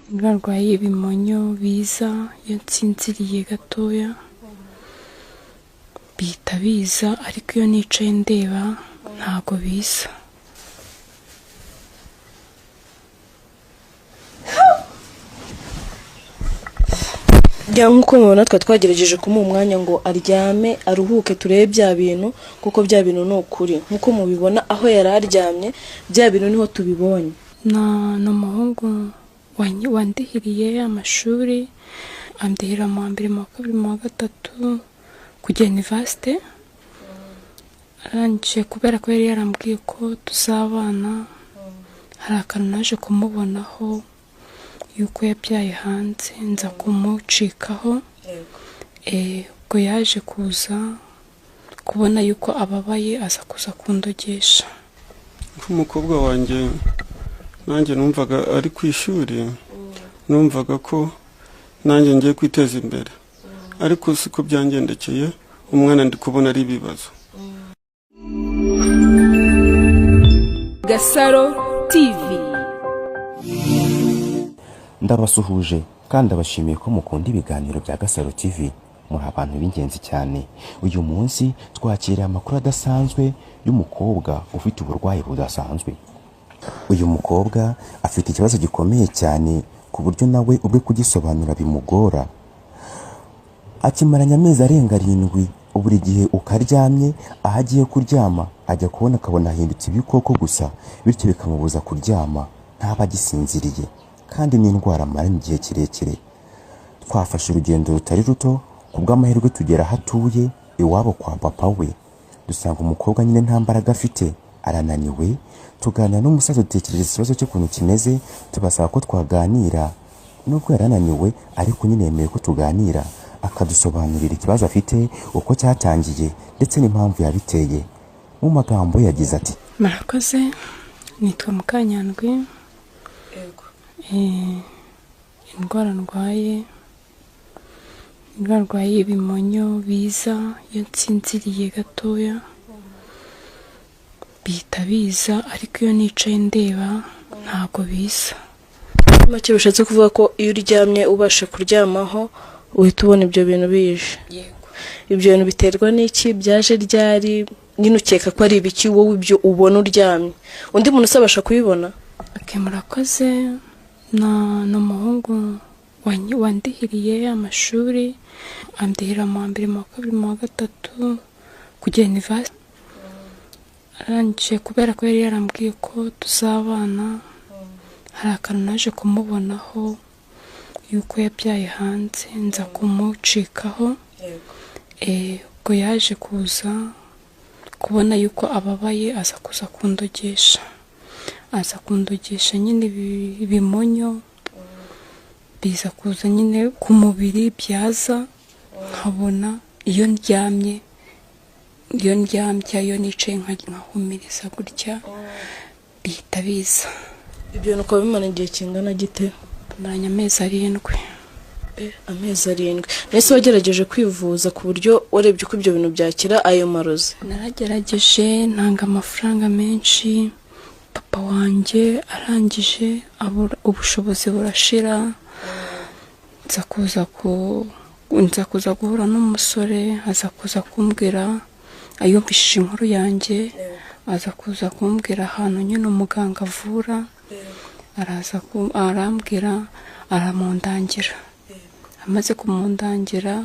barwaye ibimonyo biza iyo nsinziriye gatoya bihita biza, ariko iyo nicaye ndeba ntago biza. Nk'uko mubona twagerageje kumuha umwanya ngo aryame aruhuke turebe bya bintu, kuko bya bintu ni ukuri nk'uko mubibona aho yari aryamye, bya bintu niho tubibonye. Ni umuhungu wandihiriye amashuri, andihira mu wa mbere, mu wa kabiri, mu wa gatatu kujya universite. Arangije kubera ko yari yarambwiye ko tuzabana, hari akantu naje kumubonaho yuko yabyaye hanze, nza kumucikaho. Ubwo yaje kuza kubona yuko ababaye, aza kuza kundogesha. Nk'umukobwa wanjye nanjye numvaga ari ku ishuri, numvaga ko nanjye ngiye kwiteza imbere, ariko siko byangendekeye. Umwana ndi kubona ari ibibazo. Gasaro TV. Ndabasuhuje kandi abashimiye ko mukunda ibiganiro bya Gasaro TV. Muri abantu b'ingenzi cyane. Uyu munsi twakiriye amakuru adasanzwe y'umukobwa ufite uburwayi budasanzwe. Uyu mukobwa afite ikibazo gikomeye cyane ku buryo nawe ubwe kugisobanura bimugora. Akimaranye amezi arenga 7, buri gihe ukaryamye aho agiye kuryama ajya kubona akabona ahindutse ibikoko gusa, bityo bikamubuza kuryama, ntaba agisinziriye, kandi n'indwara amaranye igihe kirekire. Twafashe urugendo rutari ruto, kubw'amahirwe tugera aho atuye iwabo kwa papa we. Dusanga umukobwa nyine nta mbaraga afite, arananiwe. Tuganira n'umusaza dutekereza ikibazo cyo kuntu kimeze, tubasaba ko twaganira. Nubwo yarananiwe ariko nyine yemeye ko tuganira, akadusobanurira ikibazo afite, uko cyatangiye ndetse n'impamvu yabiteye. Mu magambo yagize ati: Murakoze, nitwa Mukanyandwi. Indwara ndwaye ibimonyo biza iyo nsinziriye gatoya bihita biza, ariko iyo nicaye ndeba ntago biza. Make bishatse kuvuga ko iyo uryamye ubasha kuryamaho uhita ubona ibyo bintu bije. Ibyo bintu biterwa n'iki? Byaje ryari? Nyine ukeka ko ari ibiki wowe ibyo ubona uryamye, undi muntu usabasha kubibona? Murakoze. Ni umuhungu wandihiriye amashuri, andihira mu wa mbere, mu wa kabiri, mu wa gatatu kujya universite. Arangije kubera ko yari yarambwiye ko tuzabana, hari akantu naje kumubonaho yuko yabyaye hanze, nza kumucikaho. Ubwo yaje kuza kubona yuko ababaye, aza kuza kundogesha. Aza kundogesha nyine ibimonyo biza kuza nyine ku mubiri, byaza nkabona iyo ndyamye, iyo nicaye nkahumiriza gutya bihita biza. Ibyo bintu ukaba bimara igihe kingana gite? Bimaranye amezi 7. Amezi 7. Nese wagerageje kwivuza ku buryo warebye uko ibyo bintu byakira ayo marozi? Naragerageje, ntanga amafaranga menshi. Papa wanjye arangije ubushobozi burashira, nza kuza guhura n'umusore, aza kuza kumbwira, ayumvishije inkuru yanjye, aza kuza kumbwira ahantu nyine umuganga avura. Arambwira, aramundangira. Amaze kumundangira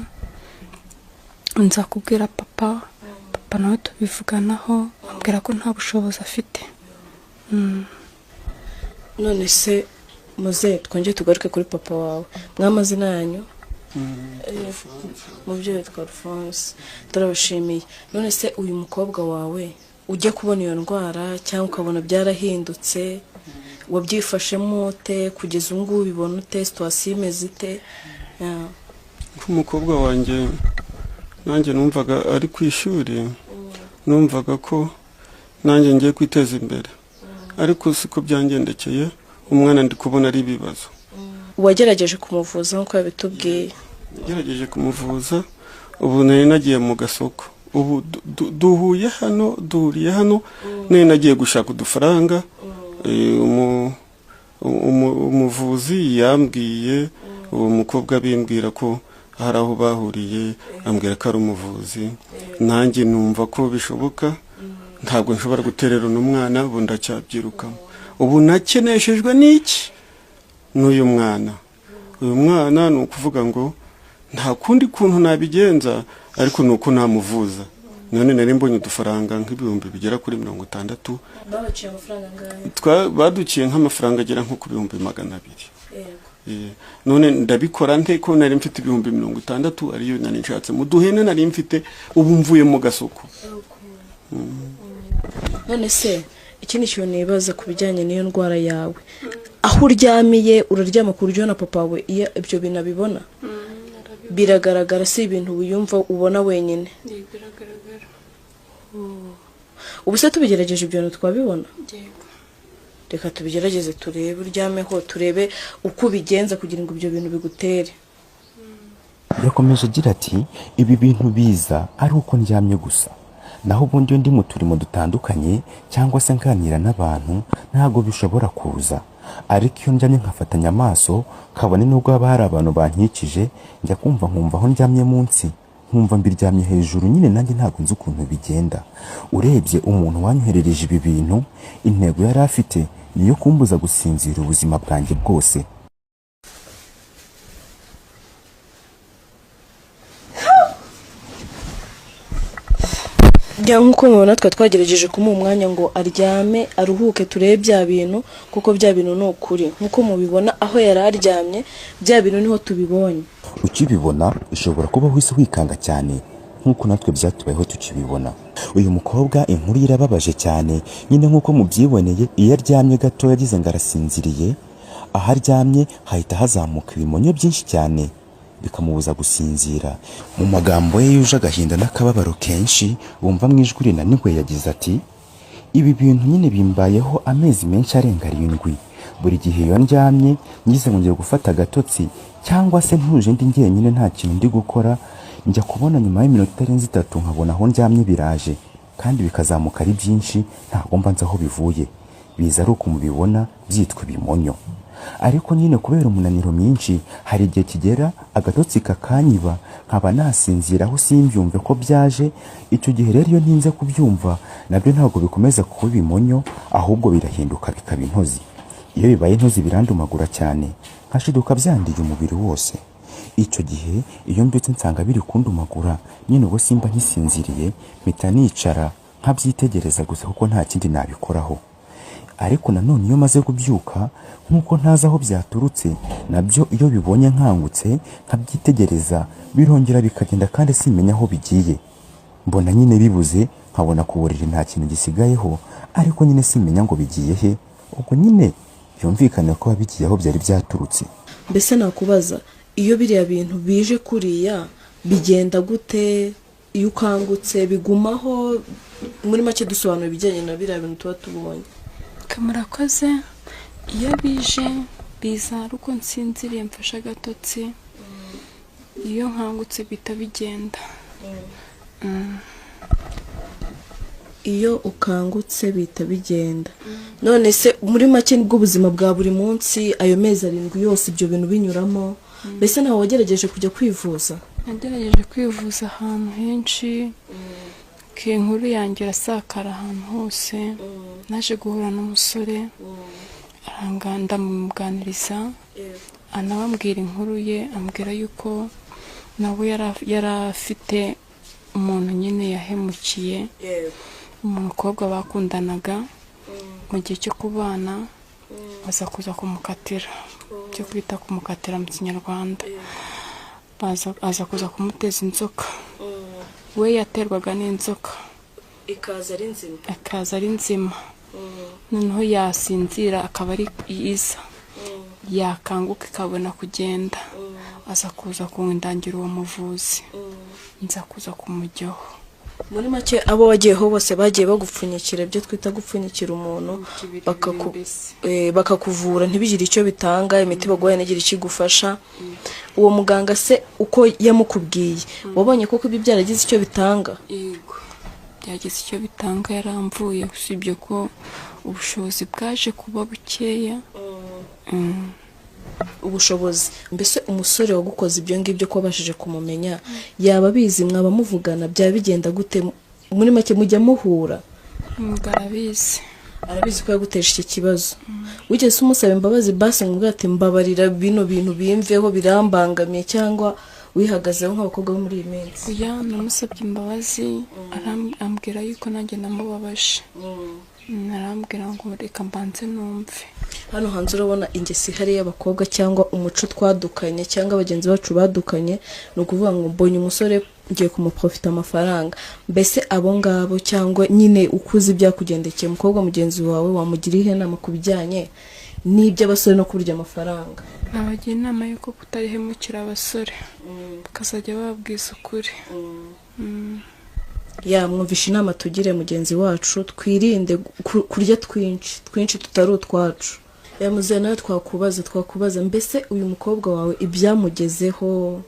nza kubwira papa nawe tubivuganaho, ambwira ko nta bushobozi afite. None se muze twongeye tugaruke kuri papa wawe. Mwamazina yanyu? Mubyeyi witwa Alphonse. Turabashimiye. None se uyu mukobwa wawe ujya kubona iyo ndwara cyangwa ukabona byarahindutse, wabyifashemo ute kugeza ubu ngubu? Ubibona ute? Situation imeze ite? Nk'umukobwa wanjye nanjye numvaga ari ku ishuri, numvaga ko nanjye ngiye kwiteza imbere, ariko siko byangendekeye. Umwana ndi kubona ari ibibazo. Wagerageje kumuvuza nk'uko yabitubwiye? Gerageje kumuvuza, ubu nari nagiye mu gasoko, ubu duhuriye hano, nari nagiye gushaka udufaranga. umuvuzi yambwiye, uwo mukobwa bimbwira ko hari aho bahuriye, ambwira ko ari umuvuzi. Nanjye numva ko bishoboka, ntabwo nshobora gutererana umwana, ubu ndacyabyirukamo. Ubu nakeneshejwe n'iki n'uyu mwana. Uyu mwana ni ukuvuga ngo nta kundi kuntu nabigenza, ariko ni uko namuvuza. None nari mbonye udufaranga nk'ibihumbi bigera kuri 60. Babaciye amafaranga ngahe? Baduciye nk'amafaranga agera nko ku 200. None ndabikora nte ko nari mfite ibihumbi 60 ariyo nari nshatse mu duhene nari mfite, ubu mvuye mu gasoko. None se ikindi kintu nibaza ku bijyanye n'iyo ndwara yawe, aho uryamiye uraryama ku buryo na papa we iyo ibyo bintu abibona? Biragaragara, si ibintu wiyumva ubona wenyine? Biragaragara. Ubu se tubigerageje ibyo bintu twabibona? Reka tubigerageze turebe, uryameho turebe uko ubigenza kugira ngo ibyo bintu bigutere. Yakomeje agira ati ibi bintu biza ari uko ndyamye gusa, naho ubundi ndi mu turimo dutandukanye cyangwa se nganira n'abantu ntago bishobora kuza. Ariko iyo ndyamye nkafatanya amaso, kabone nubwo haba hari abantu bankikije, njya kumva nkumva aho ndyamye munsi, nkumva mbiryamye hejuru. Nyine nanjye ntago nzi ukuntu bigenda. Urebye umuntu wanyoherereje ibi bintu, intego yari afite niyo kumbuza gusinzira ubuzima bwanjye bwose. Nk'uko mubona twagerageje kumuha umwanya ngo aryame aruhuke turebe bya bintu, kuko bya bintu ni ukuri. Nk'uko mubibona aho yari aryamye, bya bintu niho tubibonye. Ukibibona ushobora kuba wese wikanga cyane nk'uko natwe byatubayeho tukibibona. Uyu mukobwa inkuru irababaje cyane, nyine nk'uko mubyiboneye, iyo aryamye gato yagize ngo arasinziriye, aho aryamye hahita hazamuka ibimonyo byinshi cyane bikamubuza gusinzira. Mu magambo ye yuje agahinda n'akababaro kenshi, wumva mu ijwi rinaniwe yagize ati ibi bintu nyine bimbayeho amezi menshi arenga 7. Buri gihe iyo ndyamye ngize ngo ngiye gufata agatotsi cyangwa se ntuje ndi njyenyine nta kintu ndi gukora, njya kubona nyuma y'iminota itarenze 3 nkabona aho ndyamye biraje, kandi bikazamuka ari byinshi, ntabwo mba nzi aho bivuye. Biza ari uko mubibona byitwa ibimonyo. Ariko nyine kubera umunaniro mwinshi, hari igihe kigera agatotsi kakanyiba, nkaba nasinzira aho simbyumve ko byaje. Icyo gihe rero iyo ntinze kubyumva, nabyo ntabwo bikomeza kuba ibimonyo, ahubwo birahinduka bikaba intozi. Iyo bibaye intozi birandumagura cyane, nkashiduka byandiye umubiri wose. Icyo gihe iyo mbyutse nsanga biri kundumagura, nyine ubwo simba nkisinziriye, mpita nicara nkabyitegereza gusa kuko nta kindi nabikoraho. Ariko nanone iyo maze kubyuka, nk'uko ntazi aho byaturutse, nabyo iyo bibonye nkangutse nkabyitegereza, birongera bikagenda kandi simenya aho bigiye. Mbona nyine bibuze, nkabona ku buriri nta kintu gisigayeho, ariko nyine simenya ngo bigiye he. Ubwo nyine byumvikana ko bigiye aho byari byaturutse. Mbese nakubaza, iyo biriya bintu bije kuriya bigenda gute? Iyo ukangutse bigumaho? Muri make dusobanura ibijyanye na biriya bintu tuba tubonye. Murakoze. Iyo bije biza ari uko nsinziriye mfashe agatotsi, iyo nkangutse bita bigenda. Iyo ukangutse bita bigenda. None se muri make nibwo ubuzima bwa buri munsi, ayo mezi 7 yose ibyo bintu binyuramo? Mbese nawe wagerageje kujya kwivuza? Nagerageje kwivuza ahantu henshi, inkuru yanjye irasakara ahantu hose. Naje guhura n'umusore aranganda muganiriza, anabambwira inkuru ye, ambwira yuko nawe yari afite umuntu nyine yahemukiye, umukobwa bakundanaga. Mu gihe cyo kubana baza kuza kumukatira, cyo kwita kumukatira mu Kinyarwanda, aza kuza kumuteza inzoka. We yaterwaga n'inzoka ikaza ari nzima, noneho yasinzira akaba ari iza, yakanguka ikabona kugenda. Aza kuza kundangira uwo muvuzi, nza kuza kumujyaho. Muri make abo wagiyeho bose bagiye bagupfunyikira, ibyo twita gupfunyikira umuntu, bakakuvura ntibigire icyo bitanga, imiti baguhaye ntigire icyo igufasha. Uwo muganga se uko yamukubwiye, wabonye koko ibi byaragize icyo bitanga? Yego, byagize icyo bitanga, yaramvuye. Usibye ko ubushobozi bwaje kuba bukeya. Ubushobozi mbese umusore wagukoze ibyo ngibyo ko wabashije kumumenya yaba abizi, mwaba muvugana, byaba bigenda gute? Muri make mujya muhura? Arabizi ko yaguteje iki kibazo. Wigeze umusaba imbabazi basi ngo ati mbabarira bino bintu bimveho birambangamiye, cyangwa wihagazeho nk'abakobwa bo muri iyi minsi? Oya, namusabye imbabazi, arambwira yuko nanjye namubabaje. Narambwira ngo reka mbanze numve. Hano hanze urabona ingesi hari y'abakobwa cyangwa umuco twadukanye cyangwa abagenzi bacu badukanye, ni ukuvuga ngo mbonye umusore ngiye kumuprofita amafaranga. Mbese abo ngabo cyangwa nyine ukuze ibyakugendekeye umukobwa mugenzi wawe wamugira ihe nama ku bijyanye n'iby'abasore no kurya amafaranga? Nabagira inama yuko kutarihemukira abasore, bakazajya bababwiza ukuri. Mwumvisha inama tugire mugenzi wacu, twirinde kurya twinshi tutari utwacu. Muzehe nawe twakubaza mbese uyu mukobwa wawe ibyamugezeho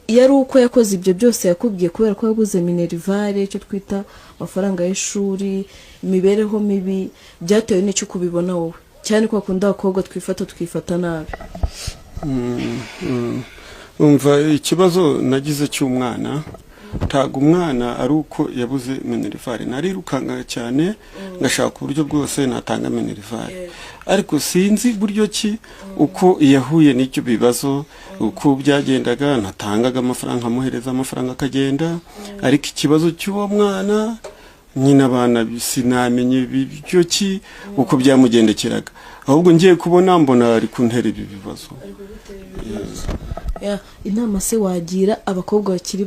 yari uko yakoze ibyo byose yakubwiye kubera ko yabuze minerivare, icyo twita amafaranga y'ishuri, imibereho mibi, byatewe n'icyo kubibona wowe? Cyane ko akunda abakobwa twifata nabi. Umva ikibazo nagize cy'umwana, ntago umwana ari uko yabuze minerivare. Narirukanga cyane ngashaka uburyo bwose natanga minerivare, ariko sinzi buryo ki uko yahuye n'icyo bibazo, uko byagendaga. Natangaga amafaranga, amuhereza amafaranga akagenda, ariko ikibazo cy'uwo mwana nyine abana sinamenye ibyo ki uko byamugendekeraga, ahubwo ngiye kubona mbona ari kuntera ibi bibazo. Inama se wagira abakobwa bakiri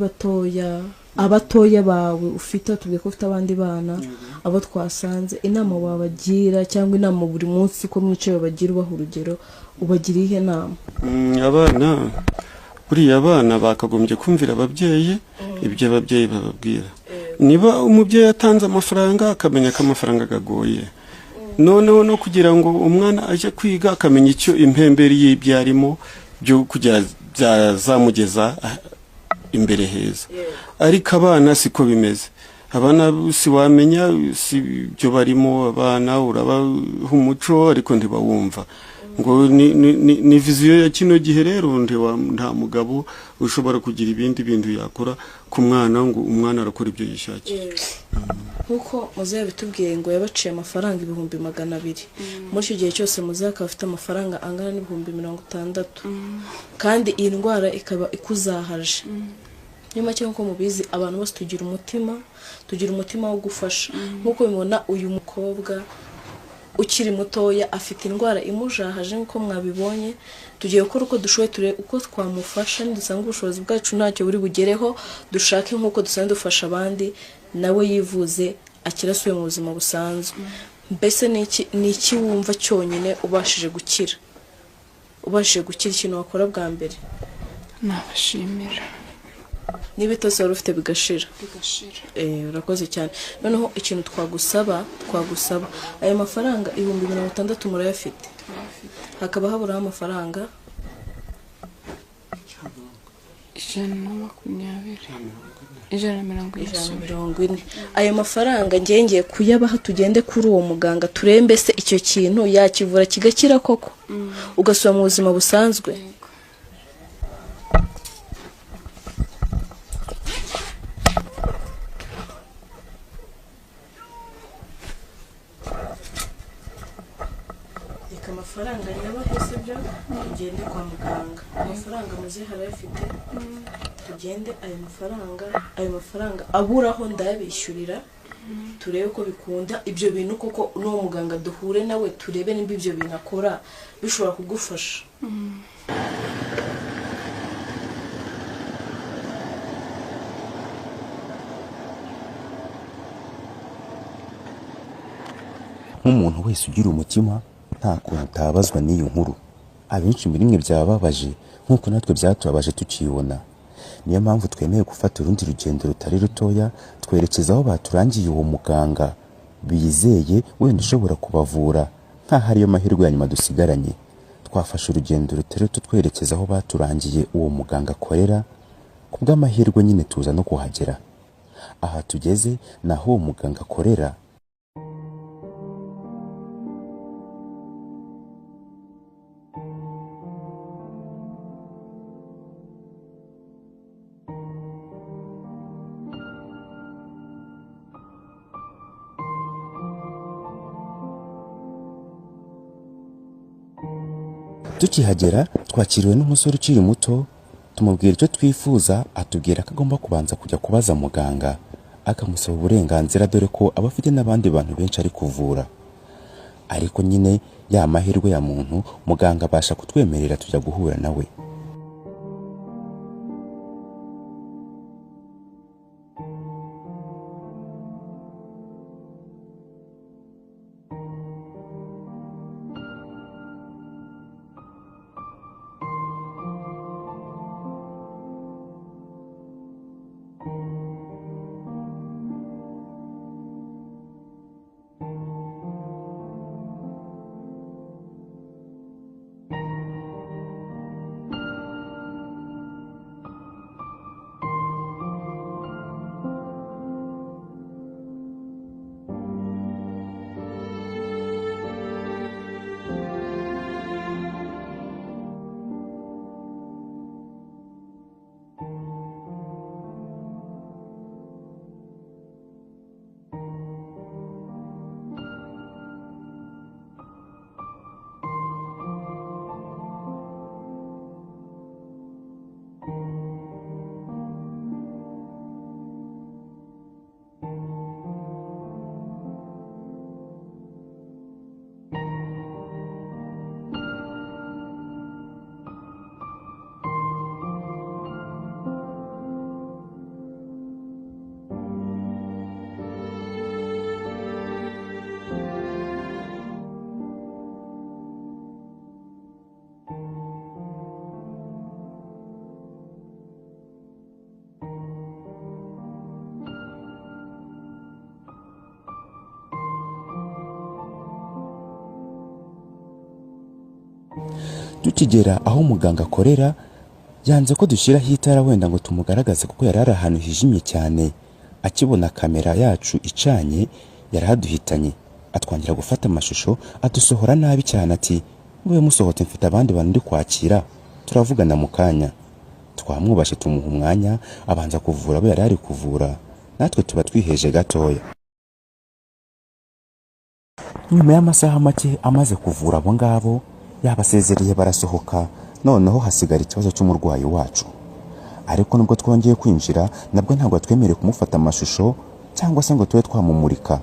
abatoya bawe ufite, tubwiye ko ufite abandi bana abo twasanze, inama wabagira cyangwa inama buri munsi ko mwicaye bagira ubaha urugero, ubagira ihe nama? Buriya abana bakagombye kumvira ababyeyi ibyo ababyeyi bababwira. Niba umubyeyi atanze amafaranga akamenya ko amafaranga agagoye, noneho no kugira ngo umwana aje kwiga akamenya icyo impemberi y'ibyo arimo byo kugira byazamugeza imbere heza. Ariko abana siko bimeze. Abana si wamenya si byo barimo, abana urabaha umuco ariko ntibawumva. Ngo ni viziyo ya kino gihe rero, nta mugabo ushobora kugira ibindi bintu yakora ku mwana ngo umwana arakora ibyo yishakiye. Nkuko muzehe bitubwiye ngo yabaciye amafaranga 200,000. Muri icyo gihe cyose muzehe akaba afite amafaranga angana n'ibihumbi 60, kandi iyi ndwara ikaba ikuzahaje. Nyuma cyangwa mubizi abantu bose tugira umutima wo gufasha. Nkuko bimona uyu mukobwa ukiri mutoya afite indwara imujahaje nkuko mwabibonye, tugiye gukora uko dushoboye ture uko twamufasha, ndusanga ubushobozi bwacu ntacyo buri bugereho, dushake nkuko dusanzwe dufasha abandi, nawe yivuze akirasuye mu buzima busanzwe. Mbese ni iki wumva cyonyine ubashije gukira ikintu wakora bwa mbere? Nabashimira. N'ibitose wari ufite bigashira. Urakoze cyane. Noneho ikintu twagusaba ayo mafaranga 60,000 murayafite? Hakaba haburaho amafaranga 120. Ayo mafaranga ngiye kuyabaha, tugende kuri uwo muganga turembe se icyo kintu yakivura kigakira koko ugasubira mu buzima busanzwe. Amafaranga nyabahise byo tugende kwa muganga. Amafaranga muzehe arayafite, tugende ayo mafaranga aburaho ndabishyurira, turebe ko bikunda ibyo bintu koko n'uwo muganga duhure nawe turebe nimba ibyo bintu akora bishobora kugufasha. Nk'umuntu wese ugira umutima nta kuntu atabazwa n'iyo nkuru. Abenshi muri mwe byababaje nk'uko natwe byatubabaje tukibona. Niyo mpamvu twemeye gufata urundi rugendo rutari rutoya twerekeza aho baturangiye uwo muganga bizeye wenda ushobora kubavura nk'aho ariyo mahirwe ya nyuma dusigaranye. Twafashe urugendo rutari ruto twerekeza aho baturangiye uwo muganga akorera, ku bw'amahirwe nyine tuza no kuhagera. Aha tugeze naho uwo muganga akorera. Tukihagera twakiriwe n'umusore ukiri muto, tumubwira icyo twifuza, atubwira ko agomba kubanza kujya kubaza muganga akamusaba uburenganzira, dore ko aba afite n'abandi bantu benshi ari kuvura. Ariko nyine ya mahirwe ya muntu, muganga abasha kutwemerera tujya guhura nawe. Tukigera aho muganga akorera, yanze ko dushyiraho itara wenda ngo tumugaragaze kuko yari ari ahantu hijimye cyane. Akibona kamera yacu icanye yaraduhitanye, atwangira gufata amashusho, adusohora nabi cyane ati mube musohote, mfite abandi bantu ndi kwakira, turavugana mu kanya. Twamwubashe tumuha umwanya, abanza kuvura abo yari ari kuvura, natwe tuba twiheje gatoya. Nyuma y'amasaha make amaze kuvura abo ngabo, yabasezereye barasohoka, noneho hasigara ikibazo cy'umurwayi wacu. Ariko nubwo twongeye kwinjira, nabwo ntabwo twemereye kumufata amashusho cyangwa se ngo tube twamumurika.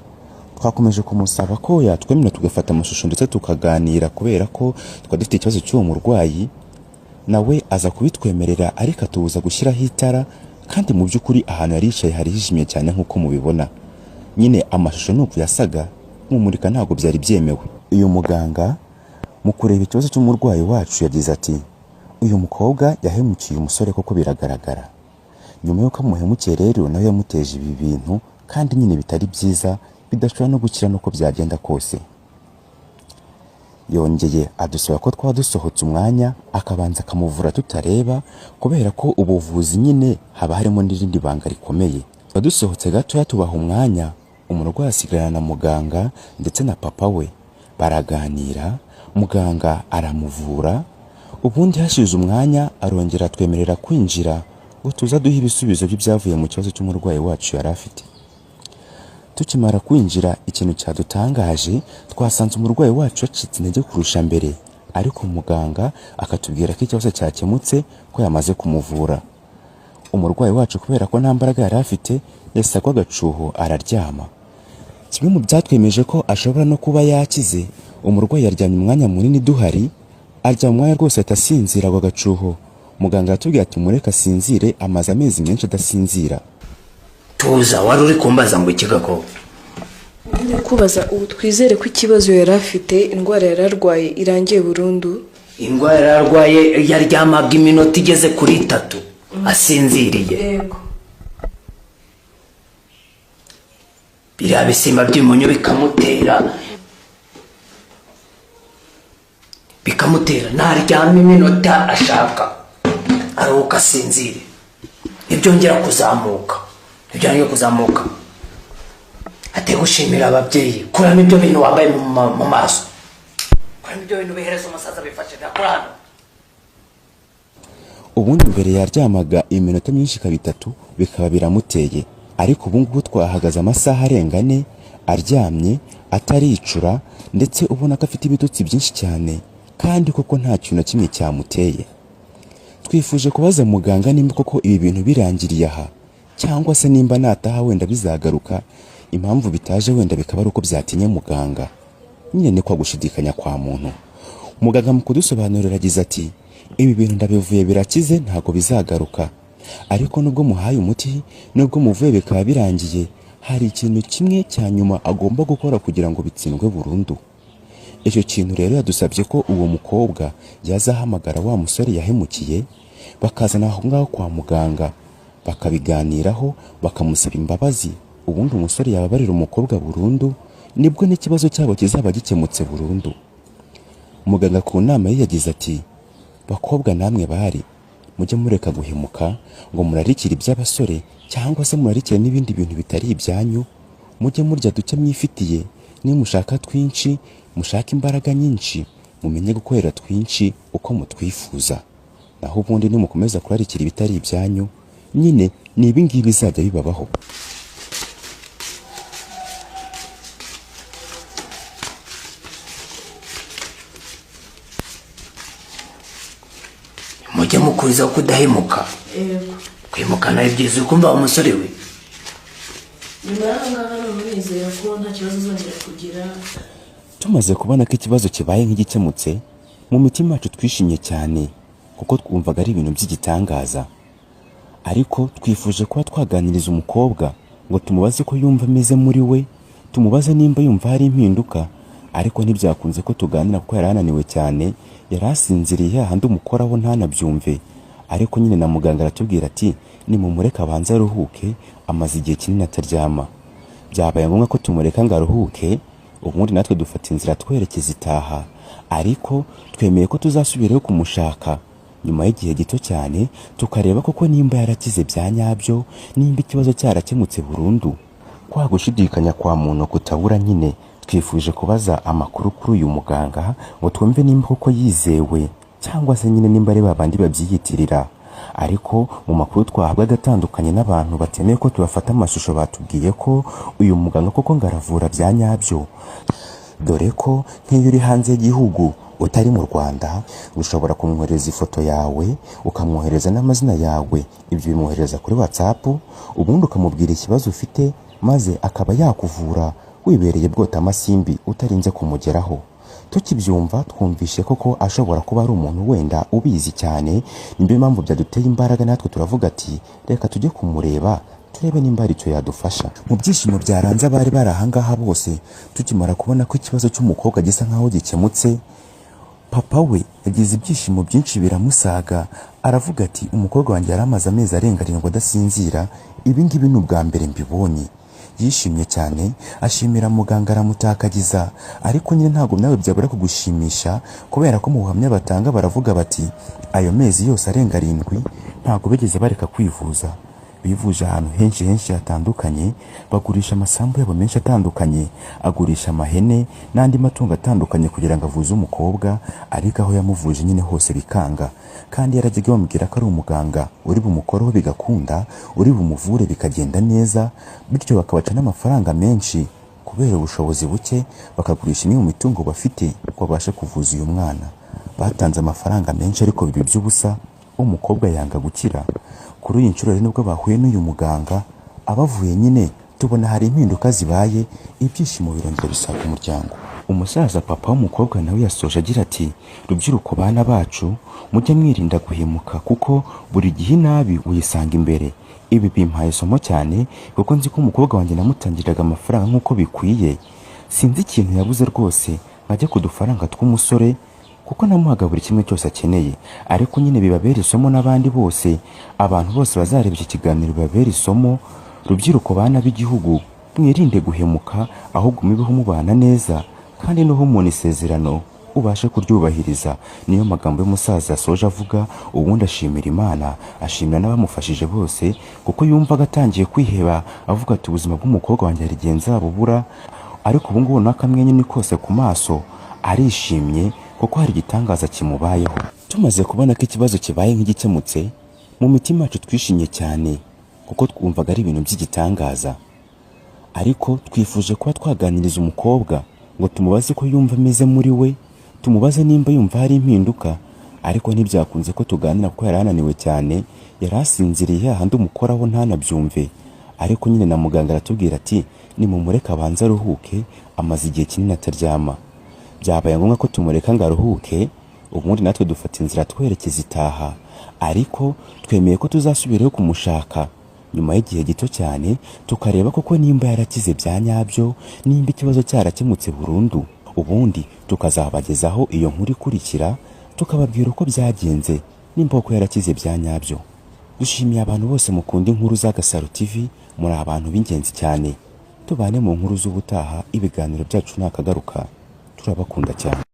Twakomeje kumusaba ko yatwemerera tugafata amashusho ndetse tukaganira, kubera ko twari dufite ikibazo cy'uwo murwayi. Nawe aza kubitwemerera, ariko atubuza gushyiraho itara, kandi mu by'ukuri ahantu yari yicaye hari hijimye cyane nk'uko mubibona. Nyine amashusho nuko yasaga, kumumurika ntabwo byari byemewe. Uyu muganga mu kureba ikibazo cy'umurwayi wacu yagize ati uyu mukobwa yahemukiye umusore koko biragaragara. Nyuma y'uko amuhemukiye rero nawe yamuteje ibi bintu, kandi nyine bitari byiza, bidashobora no gukira nuko byagenda kose. Yongeye adusaba ko twaba dusohotse umwanya akabanza akamuvura tutareba, kubera ko ubuvuzi nyine haba harimo n'irindi banga rikomeye. Dusohotse gatoya tubaha umwanya, umurwayi asigarana na muganga ndetse na papa we, baraganira, muganga aramuvura. Ubundi hashize umwanya arongera twemerera kwinjira ngo tuza duha ibisubizo by'ibyavuye mu kibazo cy'umurwayi wacu yari afite. Tukimara kwinjira, ikintu cyadutangaje, twasanze umurwayi wacu yacitse intege kurusha mbere, ariko muganga akatubwira ko ikibazo cyakemutse, ko yamaze kumuvura. Umurwayi wacu kubera ko nta mbaraga yari afite, yasagwa agacuho araryama. Kimwe mu byatwemeje ko ashobora no kuba yakize, umurwayi yaryamye umwanya munini duhari, arya umwanya rwose atasinzira ngo agacuho. Muganga yatubwiye ati mureka asinzire, amaze amezi menshi adasinzira. Tuza wari uri kumbaza ngo ikigako? Kubaza ubu twizere ko ikibazo yari afite, indwara yari arwaye irangiye burundu. Indwara yari arwaye yaryamaga iminota igeze kuri 3 asinziriye. Yego. Biriya bisimba by'umunyu bikamutera naryama iminota ashaka, aruhuka asinzire, ibyongera kuzamuka. Ate gushimira ababyeyi kurana ibyo bintu wambaye mu maso, kurana ibyo bintu bihereza umusaza bifashe gakurana. Ubundi mbere yaryamaga iminota myinshi kabitatu bikaba biramuteye, ariko ubu ngubu twahagaze amasaha arenga 4 aryamye ataricura, ndetse ubona ko afite ibitotsi byinshi cyane, kandi koko nta kintu na kimwe cyamuteye. Twifuje kubaza muganga nimba koko ibi bintu birangiriye aha cyangwa se nimba nataha wenda bizagaruka, impamvu bitaje wenda bikaba ari uko byatinye muganga. Nyine ni kwa gushidikanya kwa muntu. Muganga mu kudusobanurira agize ati ibi bintu ndabivuye birakize ntago bizagaruka, ariko nubwo muhaye umuti nubwo muvuye bikaba birangiye, hari ikintu kimwe cya nyuma agomba gukora kugira ngo bitsindwe burundu. Icyo kintu rero yadusabye ko uwo mukobwa yazahamagara wa musore yahemukiye, bakazana aho ngaho kwa muganga bakabiganiraho, bakamusaba imbabazi, ubundi umusore yababarira umukobwa burundu, nibwo n'ikibazo cyabo kizaba gikemutse burundu. Muganga ku nama ye yagize ati bakobwa namwe bari mujye mureka guhemuka ngo murarikira iby'abasore cyangwa se murarikira n'ibindi bintu bitari ibyanyu, mujye murya duke mwifitiye, nimushaka twinshi mushaka imbaraga nyinshi, mumenye gukorera twinshi uko mutwifuza, naho ubundi nimukomeza kurarikira ibitari ibyanyu, nyine ni ibi ngibi bizajya bibabaho. mujye mukurizaho kudahemuka. Kwimuka nawe byiza ukumva umusore we. nyuma y'aho ngaho none nizera ko nta kibazo uzongera kugira. Tumaze kubona ko ikibazo kibaye nk'igikemutse, mu mitima yacu twishimye cyane kuko twumvaga ari ibintu by'igitangaza. Ariko twifuje kuba twaganiriza umukobwa ngo tumubaze ko yumva ameze muri we, tumubaze nimba yumva hari impinduka, ariko ntibyakunze ko tuganira kuko yari ananiwe cyane, yari asinziriye hahandi umukoraho ntanabyumve. Ariko nyine na muganga aratubwira ati nimumureka abanze aruhuke, amaze igihe kinini ataryama. Byabaye ngombwa ko tumureka ngo aruhuke, ubundi natwe dufata inzira twerekeza itaha, ariko twemeye ko tuzasubirayo kumushaka nyuma y'igihe gito cyane, tukareba koko nimba yarakize bya nyabyo, nimba ikibazo cyarakemutse burundu. Kwa gushidikanya kwa muntu kutabura, nyine twifuje kubaza amakuru kuri uyu muganga ngo twumve nimba koko yizewe cyangwa se nyine nimba ari babandi babyiyitirira. Ariko mu makuru twahabwaga atandukanye n'abantu batemeye ko tubafata amashusho, batubwiye ko uyu muganga koko ngaravura bya nyabyo, dore ko nk'iyo uri hanze y'igihugu utari mu Rwanda ushobora kumwohereza ifoto yawe, ukamwohereza n'amazina yawe, ibyo bimwohereza kuri WhatsApp, ubundi ukamubwira ikibazo ufite maze akaba yakuvura wibereye bwota amasimbi utarinze kumugeraho. Tukibyumva twumvishe koko ashobora kuba ari umuntu wenda ubizi cyane, niyo mpamvu byaduteye imbaraga natwe turavuga ati reka tujye kumureba turebe nimba ari icyo yadufasha. Mu byishimo byaranze abari bari ahangaha bose, tukimara kubona ko ikibazo cy'umukobwa gisa nkaho gikemutse, papa we yagize ibyishimo byinshi biramusaga, aravuga ati umukobwa wanjye yari amaze amezi arenga 7 adasinzira, ibi ngibi ni ubwa mbere mbibonye. Yishimye cyane, ashimira muganga aramutakagiza, ariko nyine ntabwo nawe byabura kugushimisha kubera ko mu buhamya batanga baravuga bati ayo mezi yose arenga 7 ntabwo bigeze bareka kwivuza. Bivuje ahantu henshi hatandukanye, bagurisha amasambu yabo menshi atandukanye, agurisha amahene n'andi matungo atandukanye kugira ngo avuze umukobwa, ariko aho yamuvuje nyine hose bikanga. Kandi yarajyaga bamubwira ko ari umuganga uri bumukoreho bigakunda, uri bumuvure bikagenda neza, bityo bakabaca n'amafaranga menshi kubera ubushobozi buke, bakagurisha imwe mu mitungo bafite ko babashe kuvuza uyu mwana. Batanze amafaranga menshi ariko bibi by'ubusa, umukobwa yanga gukira. Kuri iyi nshuro nibwo bahuye n'uyu muganga, abavuye nyine tubona hari impinduka zibaye, ibyishimo birongera bisaga umuryango. Umusaza papa w'umukobwa nawe yasoje agira ati rubyiruko bana bacu, mujye mwirinda guhemuka kuko buri gihe nabi uyisanga imbere. Ibi bimpaye isomo cyane kuko nzi ko umukobwa wanjye namutangiraga amafaranga nk'uko bikwiye, sinzi ikintu yabuze rwose nkajya ku dufaranga tw'umusore kuko namuhaga buri kimwe cyose akeneye. Ariko nyine bibabera isomo n'abandi bose, abantu bose bazareba iki kiganiro bibabera isomo. Rubyiruko bana b'igihugu, mwirinde guhemuka, ahubwo mubeho mubana neza, kandi n'uho umuntu isezerano ubashe kuryubahiriza. Niyo magambo y'umusaza asoje avuga, ubundi ashimira Imana, ashimira n'abamufashije bose kuko yumvaga atangiye kwiheba, avuga ati ubuzima bw'umukobwa wanjye hari igihe nzabubura, ariko ubu ngubu n'akamwenyu ni kose ku maso, arishimye kuko hari igitangaza kimubayeho. Tumaze kubona ko ikibazo kibaye nk'igikemutse, mu mitima yacu twishimye cyane kuko twumvaga ari ibintu by'igitangaza. Ariko twifuje kuba twaganiriza umukobwa ngo tumubaze ko yumva ameze muri we, tumubaze nimba yumva hari impinduka, ariko ntibyakunze ko tuganira kuko yari ananiwe cyane, yari asinziriye hahandi umukoraho ntanabyumve. Ariko nyine na muganga aratubwira ati nimumureke abanze aruhuke, amaze igihe kinini ataryama. Byabaye ngombwa ko tumureka ngo aruhuke, ubundi natwe dufata inzira twerekeza itaha, ariko twemeye ko tuzasubirayo kumushaka nyuma y'igihe gito cyane, tukareba koko nimba yarakize bya nyabyo, nimba ikibazo cyarakemutse burundu. Ubundi tukazabagezaho iyo nkuru ikurikira, tukababwira uko byagenze nimba koko yarakize bya nyabyo. Dushimiye abantu bose mukunda inkuru za Gasaro TV, muri abantu b'ingenzi cyane. Tubane mu nkuru z'ubutaha, ibiganiro byacu nakagaruka. Turabakunda cyane.